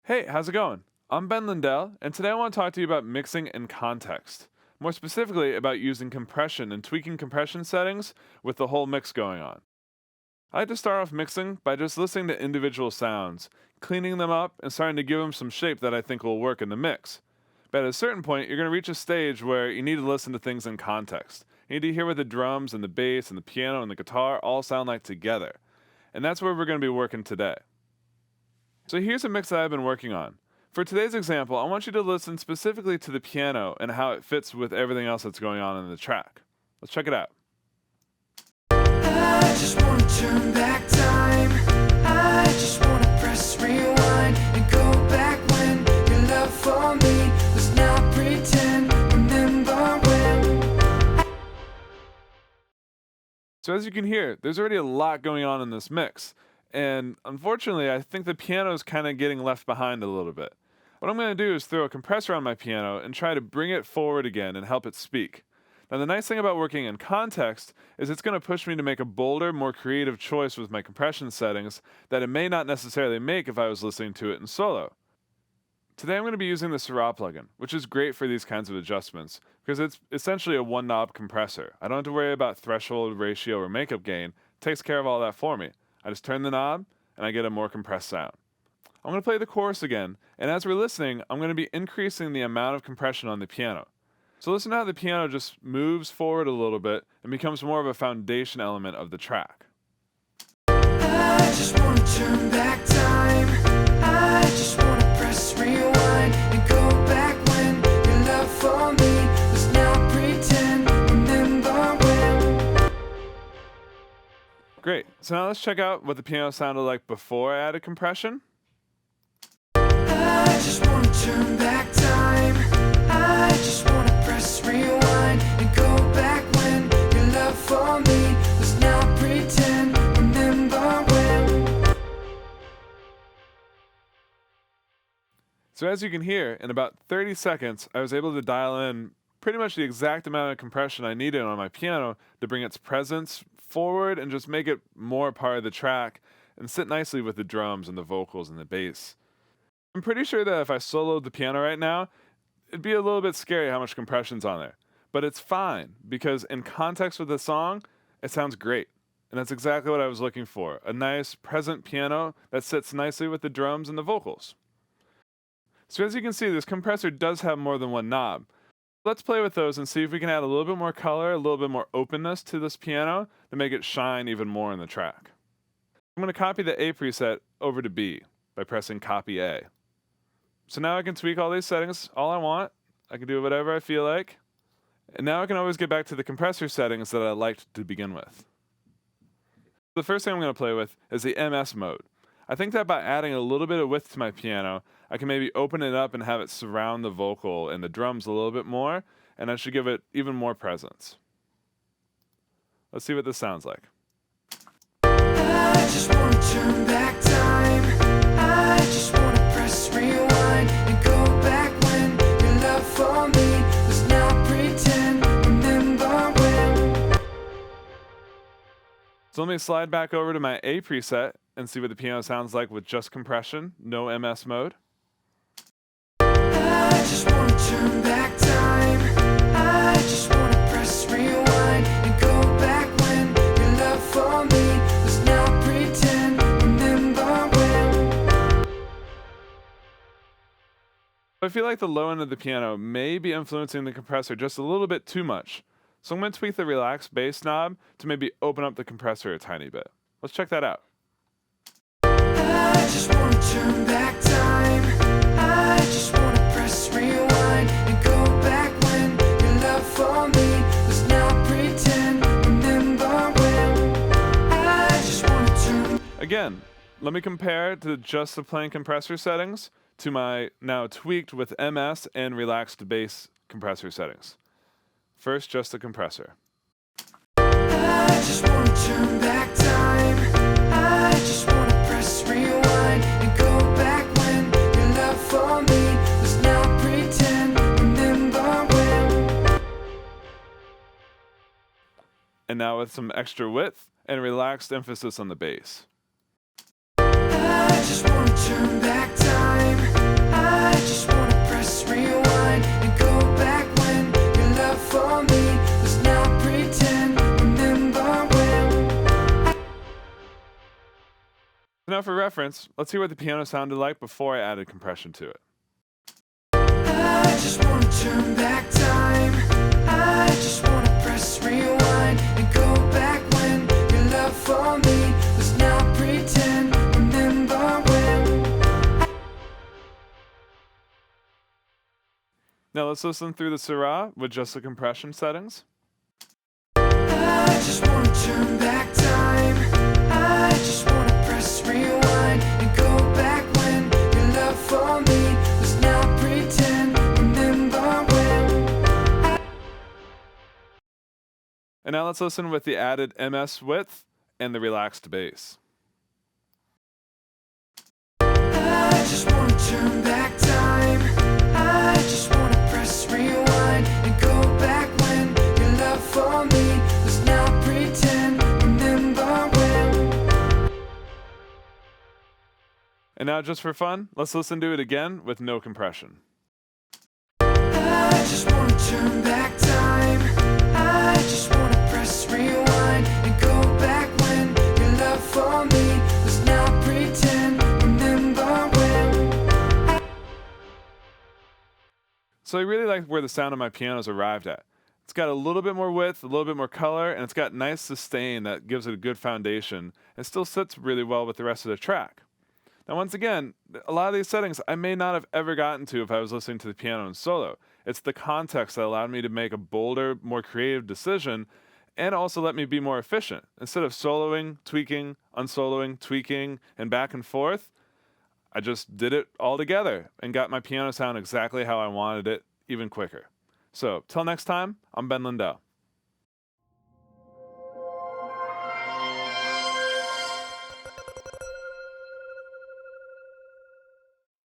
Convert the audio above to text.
Hey, how's it going? I'm Lindell, and today I want to talk to you about mixing in context. More specifically, about using compression and tweaking compression settings with the whole mix going on. I like to start off mixing by just listening to individual sounds, cleaning them up, and starting to give them some shape that I think will work in the mix. But at a certain point, you're going to reach a stage where you need to listen to things in context. You need to hear what the drums and the bass and the piano and the guitar all sound like together. And that's where we're going to be working today. So here's a mix that I've been working on. For today's example, I want you to listen specifically to the piano and how it fits with everything else that's going on in the track. Let's check it out. I just wanna turn back time. I just wanna press rewind and go back when your love for me was not pretend. Remember when? So as you can hear, there's already a lot going on in this mix. And unfortunately, I think the piano is kind of getting left behind a little bit. What I'm going to do is throw a compressor on my piano and try to bring it forward again and help it speak. Now, the nice thing about working in context is it's going to push me to make a bolder, more creative choice with my compression settings that it may not necessarily make if I was listening to it in solo. Today I'm going to be using the Syrah plugin, which is great for these kinds of adjustments because it's essentially a one-knob compressor. I don't have to worry about threshold, ratio, or makeup gain. It takes care of all that for me. I just turn the knob and I get a more compressed sound. I'm going to play the chorus again, and as we're listening, I'm going to be increasing the amount of compression on the piano. So listen to how the piano just moves forward a little bit and becomes more of a foundation element of the track. I just wanna turn back time. I just wanna press rewind and go back when your love for me was not pretend. Remember when? Great, so now let's check out what the piano sounded like before I added compression. I just wanna turn back time. I just wanna press rewind and go back when your love for me was not pretend. Remember when? So as you can hear, in about 30 seconds, I was able to dial in pretty much the exact amount of compression I needed on my piano to bring its presence forward and just make it more part of the track and sit nicely with the drums and the vocals and the bass. I'm pretty sure that if I soloed the piano right now, it'd be a little bit scary how much compression's on there. But it's fine, because in context with the song, it sounds great. And that's exactly what I was looking for. A nice, present piano that sits nicely with the drums and the vocals. So as you can see, this compressor does have more than one knob. Let's play with those and see if we can add a little bit more color, a little bit more openness to this piano to make it shine even more in the track. I'm going to copy the A preset over to B by pressing copy A. So now I can tweak all these settings all I want. I can do whatever I feel like. And now I can always get back to the compressor settings that I liked to begin with. The first thing I'm going to play with is the MS mode. I think that by adding a little bit of width to my piano, I can maybe open it up and have it surround the vocal and the drums a little bit more, and I should give it even more presence. Let's see what this sounds like. I just wanna turn back time. I just wanna press rewind and go back when your love for me was not pretend. Remember when? So let me slide back over to my A preset and see what the piano sounds like with just compression, no MS mode. I just wanna turn back time. I just wanna press rewind and go back when your love for me was not pretend. Remember when? I feel like the low end of the piano may be influencing the compressor just a little bit too much. So I'm going to tweak the relax bass knob to maybe open up the compressor a tiny bit. Let's check that out. I just wanna turn back time. I just wanna press rewind and go back when your love for me was not pretend. Remember when? I just wanna turn. Again, let me compare to just the plain compressor settings to my now tweaked with MS and relaxed bass compressor settings. First, just the compressor. I just wanna turn back time. I just wanna press rewind and go back when your love for me was not pretend. Remember when? And now with some extra width and relaxed emphasis on the bass. I just wanna turn back time. now for reference, let's hear what the piano sounded like before I added compression to it. I just wanna turn back time. I just wanna press rewind and go back when your love for me was not pretend. Remember when? Now let's listen through the Syrah with just the compression settings. I just wanna turn back time. I just wanna press rewind and go back when your love for me was not pretend. Remember when? And now let's listen with the added MS width and the relaxed bass. I just wanna turn back time. I just wanna press rewind and go back when your love for me was not pretend. Remember when? And now just for fun, let's listen to it again with no compression. I just wanna turn back time. I just wanna press rewind and go back when your love for me was not pretend. Remember when? So I really like where the sound of my piano's arrived at. It's got a little bit more width, a little bit more color, and it's got nice sustain that gives it a good foundation and still sits really well with the rest of the track. Now, once again, a lot of these settings I may not have ever gotten to if I was listening to the piano in solo. It's the context that allowed me to make a bolder, more creative decision and also let me be more efficient. Instead of soloing, tweaking, unsoloing, tweaking, and back and forth, I just did it all together and got my piano sound exactly how I wanted it, even quicker. So, till next time, I'm Ben Lindell.